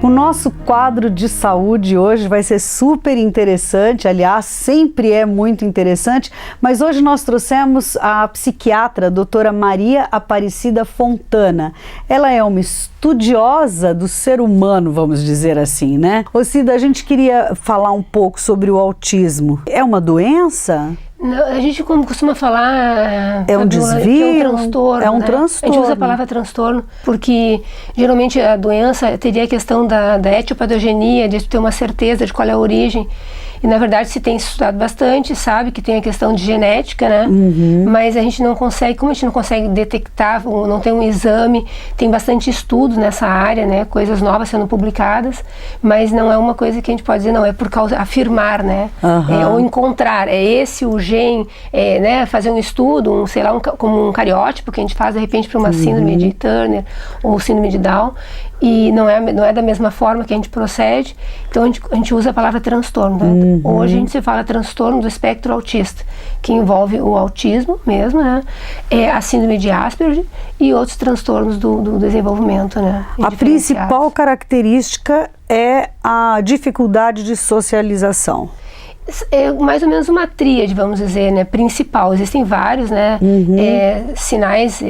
O nosso quadro de saúde hoje vai ser super interessante, aliás, sempre é muito interessante, mas hoje nós trouxemos a psiquiatra, a doutora Maria Aparecida Fontana. Ela é uma estudiosa do ser humano, vamos dizer assim, né? Ô Cida, a gente queria falar um pouco sobre o autismo. É uma doença? Não, a gente costuma falar é um desvio, que é um transtorno. É um né? transtorno. A gente usa a palavra transtorno porque geralmente a doença teria a questão da etiopatogenia, de ter uma certeza de qual é a origem. E na verdade se tem estudado bastante, sabe que tem a questão de genética, né? Mas a gente não consegue, como a gente não consegue detectar, não tem um exame, tem bastante estudo nessa área, né? Coisas novas sendo publicadas, mas não é uma coisa que a gente pode dizer, não, é por causa, afirmar, né? Ou encontrar, é esse o gene, né? Fazer um estudo, sei lá, como um cariótipo que a gente faz de repente para uma síndrome de Turner ou síndrome de Down, e não é da mesma forma que a gente procede, então a gente usa a palavra transtorno, né? Hoje a gente se fala transtorno do espectro autista, que envolve o autismo mesmo, né? A síndrome de Asperger e outros transtornos do desenvolvimento, né? A principal característica é a dificuldade de socialização. É mais ou menos uma tríade, vamos dizer, né, principal. Existem vários, né, sinais,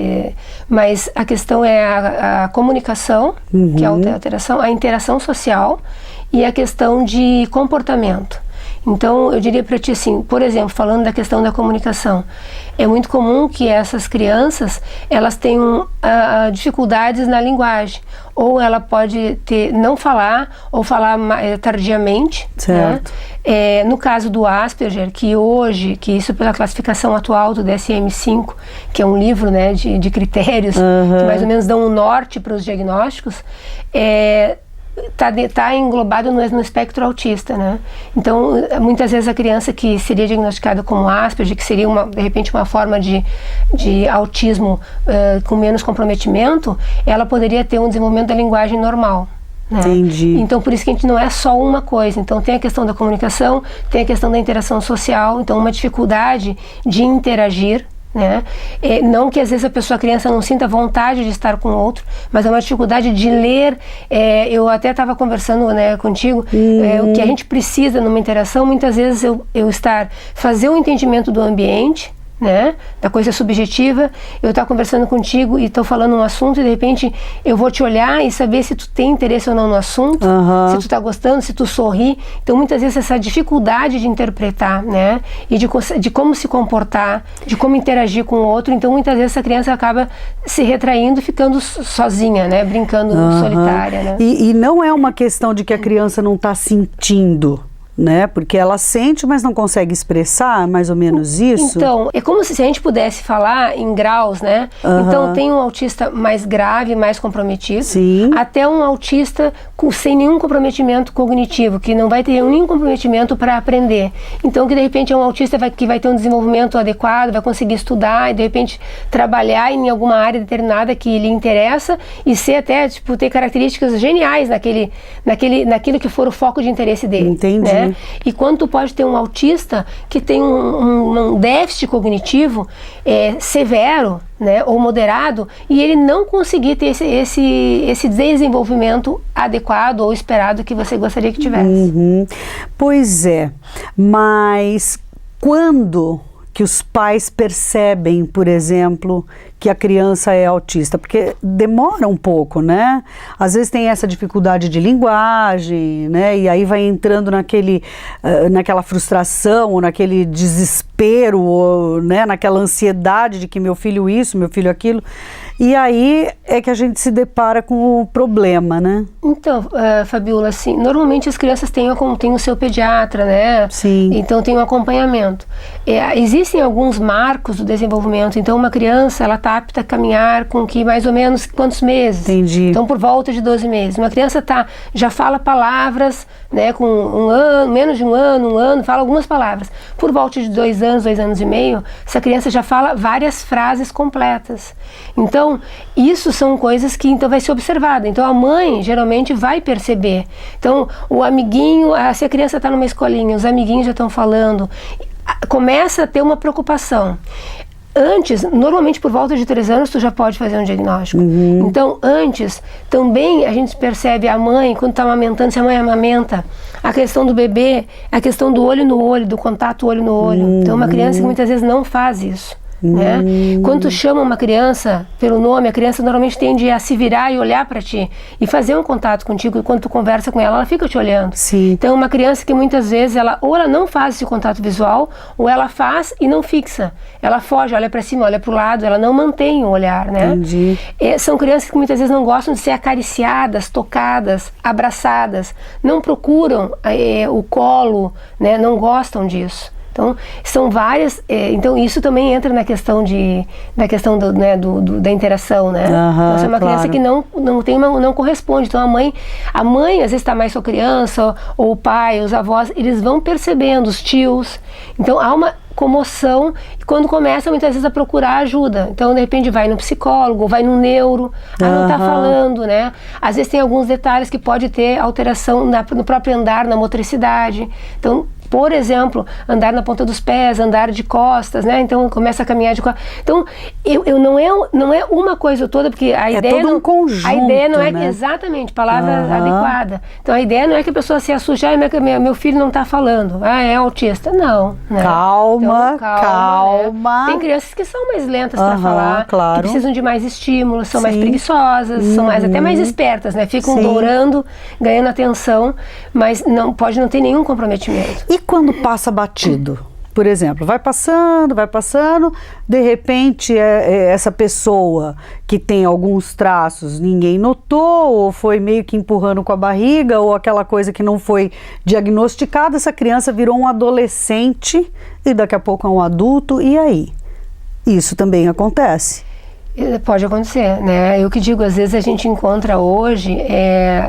mas a questão é a comunicação, que é a alteração, a interação social e a questão de comportamento. Então, eu diria para ti assim, por exemplo, falando da questão da comunicação, é muito comum que essas crianças, elas tenham dificuldades na linguagem, ou ela pode não falar, ou falar tardiamente, certo. Né? No caso do Asperger, que isso pela classificação atual do DSM-5, que é um livro, né, de critérios, que mais ou menos dão um norte para os diagnósticos, está englobado no espectro autista, né? Então, muitas vezes a criança que seria diagnosticada como Asperger, que seria de repente uma forma de autismo com menos comprometimento, ela poderia ter um desenvolvimento da linguagem normal. Né? Entendi. Então, por isso que a gente não é só uma coisa. Então, tem a questão da comunicação, tem a questão da interação social, então uma dificuldade de interagir, né? Não que às vezes a criança não sinta vontade de estar com o outro, mas é uma dificuldade de ler. Eu até estava conversando, né, contigo, o que a gente precisa numa interação, muitas vezes fazer um entendimento do ambiente, né, da coisa subjetiva. Eu estou conversando contigo e estou falando um assunto e de repente eu vou te olhar e saber se tu tem interesse ou não no assunto, se tu está gostando, se tu sorri. Então muitas vezes essa dificuldade de interpretar, né, e de como se comportar, de como interagir com o outro, então muitas vezes essa criança acaba se retraindo e ficando sozinha, né, brincando solitária, né. E não é uma questão de que a criança não está sentindo, né? Porque ela sente, mas não consegue expressar, mais ou menos isso? Então, é como se a gente pudesse falar em graus, né? Então, tem um autista mais grave, mais comprometido, sim, até um autista sem nenhum comprometimento cognitivo, que não vai ter nenhum comprometimento para aprender. Então, que de repente é um autista que vai ter um desenvolvimento adequado, vai conseguir estudar e de repente trabalhar em alguma área determinada que lhe interessa e ser até, tipo, ter características geniais naquilo que for o foco de interesse dele. Entendi. Né? E quando tu pode ter um autista que tem um déficit cognitivo severo, né, ou moderado, e ele não conseguir ter esse desenvolvimento adequado ou esperado que você gostaria que tivesse. Pois é, mas quando que os pais percebem, por exemplo, que a criança é autista? Porque demora um pouco, né? Às vezes tem essa dificuldade de linguagem, né? E aí vai entrando naquela frustração, ou naquele desespero, ou, né, naquela ansiedade de que meu filho isso, meu filho aquilo. E aí é que a gente se depara com o problema, né? Então, Fabiola, assim, normalmente as crianças têm o seu pediatra, né? Sim. Então tem um acompanhamento. Existem alguns marcos do desenvolvimento. Então uma criança, ela está apta a caminhar com mais ou menos quantos meses? Entendi. Então por volta de 12 meses. Uma criança já fala palavras, né, com um ano, menos de um ano, fala algumas palavras. Por volta de 2 anos, 2 anos e meio, essa criança já fala várias frases completas. Então, isso são coisas que então vai ser observada. Então, a mãe geralmente vai perceber. Então, o amiguinho, se a criança está numa escolinha, os amiguinhos já estão falando, começa a ter uma preocupação. Antes, normalmente por volta de 3 anos, tu já pode fazer um diagnóstico. Então, antes, também a gente percebe a mãe, quando está amamentando, se a mãe amamenta, a questão do bebê, a questão do olho no olho, do contato olho no olho. Então, uma criança que muitas vezes não faz isso. Né? Quando tu chama uma criança pelo nome, a criança normalmente tende a se virar e olhar para ti e fazer um contato contigo, e quando tu conversa com ela fica te olhando. Sim. Então uma criança que muitas vezes ou ela não faz esse contato visual, ou ela faz e não fixa, ela foge, olha para cima, olha para o lado, ela não mantém o olhar, né? Entendi. São crianças que muitas vezes não gostam de ser acariciadas, tocadas, abraçadas, não procuram o colo, né? Não gostam disso. Então, são várias, então isso também entra na questão da interação, né? Então, é uma criança que não corresponde. Então, a mãe às vezes está mais com a criança, ou o pai, os avós, eles vão percebendo, os tios. Então, há uma comoção e quando começa muitas vezes a procurar ajuda. Então, de repente, vai no psicólogo, vai no neuro, não está falando, né? Às vezes tem alguns detalhes que pode ter alteração no próprio andar, na motricidade. Então, por exemplo, andar na ponta dos pés, andar de costas, né? Então começa a caminhar de costas. Então, não é uma coisa toda, porque a ideia todo um conjunto, a ideia não é né? Exatamente, palavra adequada. Então a ideia não é que a pessoa se assuste, meu filho não está falando, é autista. Não, né? Calma, então, calma. Né? Tem crianças que são mais lentas para falar, claro. que precisam de mais estímulos, são mais preguiçosas, são até mais espertas, né? Ficam dourando, ganhando atenção, mas pode não ter nenhum comprometimento. E quando passa batido? Por exemplo, vai passando, de repente essa pessoa que tem alguns traços, ninguém notou, ou foi meio que empurrando com a barriga, ou aquela coisa que não foi diagnosticada, essa criança virou um adolescente e daqui a pouco é um adulto, e aí? Isso também acontece? Pode acontecer, né? Eu que digo, às vezes a gente encontra hoje,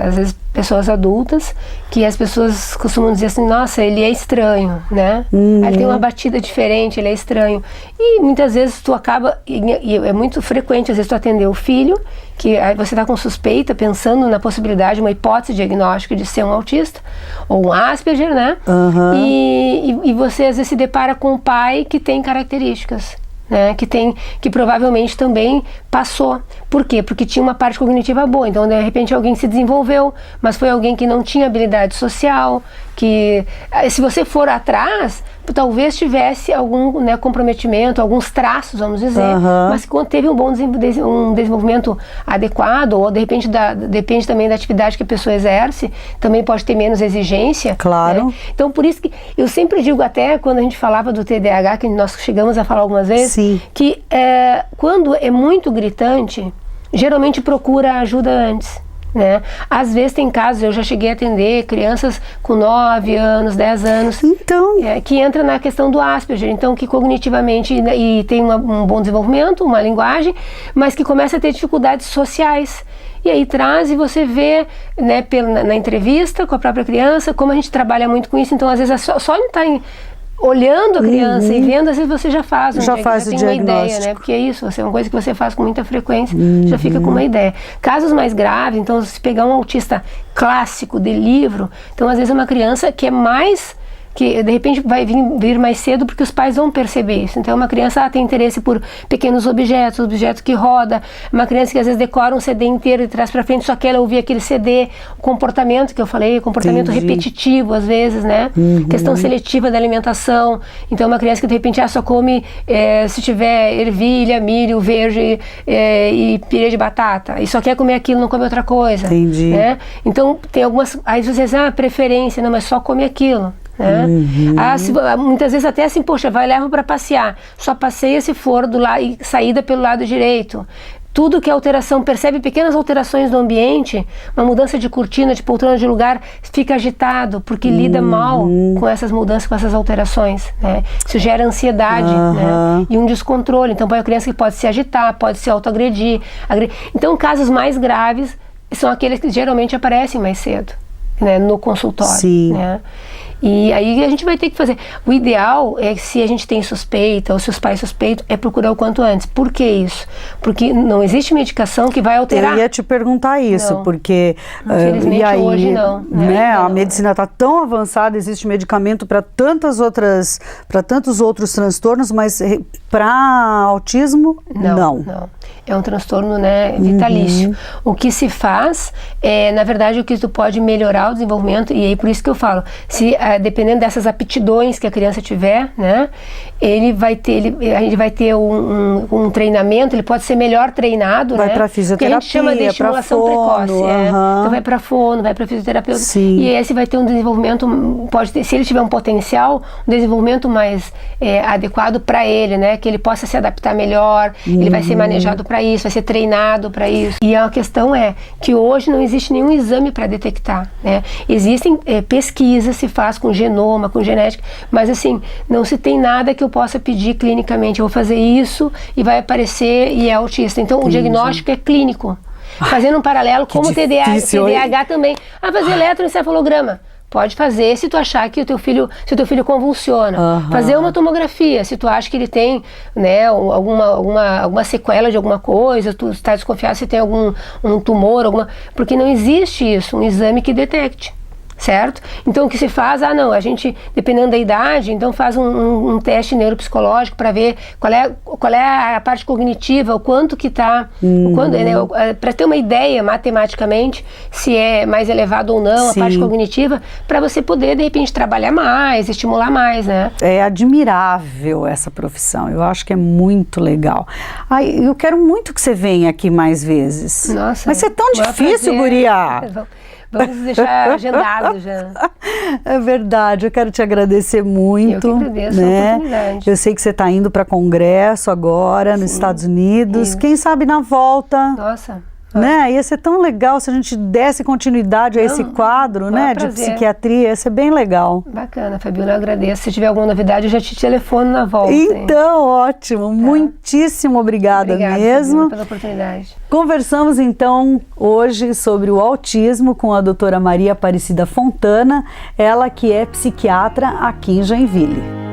às vezes pessoas adultas, que as pessoas costumam dizer assim, nossa, ele é estranho, né? Ele tem uma batida diferente, ele é estranho. E muitas vezes tu acaba, e é muito frequente, às vezes tu atender o filho, que aí você está com suspeita, pensando na possibilidade, uma hipótese diagnóstica de ser um autista, ou um Asperger, né? E você às vezes se depara com um pai que tem características, né, que provavelmente também passou. Por quê? Porque tinha uma parte cognitiva boa, então de repente alguém se desenvolveu, mas foi alguém que não tinha habilidade social, que se você for atrás, talvez tivesse algum, né, comprometimento, alguns traços, vamos dizer, mas que quando teve um desenvolvimento adequado, ou de repente depende também da atividade que a pessoa exerce, também pode ter menos exigência. Claro. Né? Então, por isso que eu sempre digo, até quando a gente falava do TDAH, que nós chegamos a falar algumas vezes, que quando é muito gritante, geralmente procura ajuda antes. Né? Às vezes tem casos, eu já cheguei a atender crianças com 9 anos, 10 anos, então, que entra na questão do Asperger, então que cognitivamente e tem um bom desenvolvimento, uma linguagem, mas que começa a ter dificuldades sociais. E aí traz e você vê, né, na entrevista com a própria criança, como a gente trabalha muito com isso, então às vezes só ele está olhando a criança e vendo, às vezes você já faz já tem uma ideia, né? Porque é isso, é uma coisa que você faz com muita frequência, já fica com uma ideia. Casos mais graves, então se pegar um autista clássico de livro, então às vezes é uma criança que é mais, que de repente vai vir mais cedo porque os pais vão perceber isso. Então uma criança tem interesse por pequenos objetos que roda, uma criança que às vezes decora um CD inteiro de trás para frente, só quer ouvir aquele CD, o comportamento que eu falei, comportamento repetitivo às vezes, né? Questão seletiva da alimentação. Então uma criança que de repente só come se tiver ervilha, milho verde e pirê de batata, e só quer comer aquilo, não come outra coisa. Entendi. Né? então tem algumas, aí você diz, preferência, não, mas só come aquilo. Né? Muitas vezes até assim, poxa, leva para passear, só passeia se for do lado e saída pelo lado direito. Tudo que é alteração, percebe pequenas alterações no ambiente, uma mudança de cortina, de poltrona de lugar, fica agitado, porque lida mal com essas mudanças, com essas alterações, né? Isso gera ansiedade, né? E um descontrole. Então, para a criança que pode se agitar, pode se autoagredir. Então, casos mais graves são aqueles que geralmente aparecem mais cedo, né? No consultório. Sim. Né? E aí a gente vai ter que fazer. O ideal é que, se a gente tem suspeita ou se os pais suspeitam, é procurar o quanto antes. Por que isso? Porque não existe medicação que vai alterar. Eu ia te perguntar isso, Não. porque Infelizmente, e aí, hoje não, né? né, Ainda a não. medicina está tão avançada, existe medicamento para tantos outros transtornos, mas para autismo não. É um transtorno, né, vitalício. O que se faz é, na verdade, o que tu pode melhorar o desenvolvimento, e aí por isso que eu falo, se dependendo dessas aptidões que a criança tiver, né, ele vai ter um treinamento, ele pode ser melhor treinado, vai né? para fisioterapia, que a gente chama de estimulação precoce. Então vai para fono, vai para fisioterapeuta. Sim. E esse vai ter um desenvolvimento, pode ter, se ele tiver um potencial, um desenvolvimento mais adequado para ele, né? Que ele possa se adaptar melhor, ele vai ser manejado para isso, vai ser treinado para isso. E a questão é que hoje não existe nenhum exame para detectar, né? Existem pesquisas, se faz com genoma, com genética, mas assim, não se tem nada que eu possa pedir clinicamente, eu vou fazer isso e vai aparecer e é autista. Então o diagnóstico é clínico. Fazendo um paralelo, como o TDAH também. Fazer eletroencefalograma. Pode fazer se tu achar que se o teu filho convulsiona. Fazer uma tomografia, se tu acha que ele tem, né, alguma sequela de alguma coisa, tu está desconfiado se tem um tumor, porque não existe isso, um exame que detecte. Certo? Então o que se faz, a gente, dependendo da idade, então faz um teste neuropsicológico para ver qual é a parte cognitiva, o quanto que está, para ter uma ideia matematicamente se é mais elevado ou não. Sim. A parte cognitiva, para você poder de repente trabalhar mais, estimular mais, né? É admirável essa profissão, eu acho que é muito legal. Eu quero muito que você venha aqui mais vezes. Nossa, mas é tão difícil, guria. Vamos deixar agendado já. É verdade, eu quero te agradecer muito. Eu que agradeço, né, a oportunidade. Eu sei que você está indo para congresso agora, nos Estados Unidos. Isso. Quem sabe na volta. Nossa. Né? Ia ser tão legal se a gente desse continuidade a esse quadro, né, de psiquiatria, ia ser bem legal. Bacana, Fabiola, eu agradeço. Se tiver alguma novidade, eu já te telefono na volta. Então, ótimo. Tá. Muitíssimo obrigada mesmo. Fabiola, pela oportunidade. Conversamos então hoje sobre o autismo com a doutora Maria Aparecida Fontana, ela que é psiquiatra aqui em Joinville.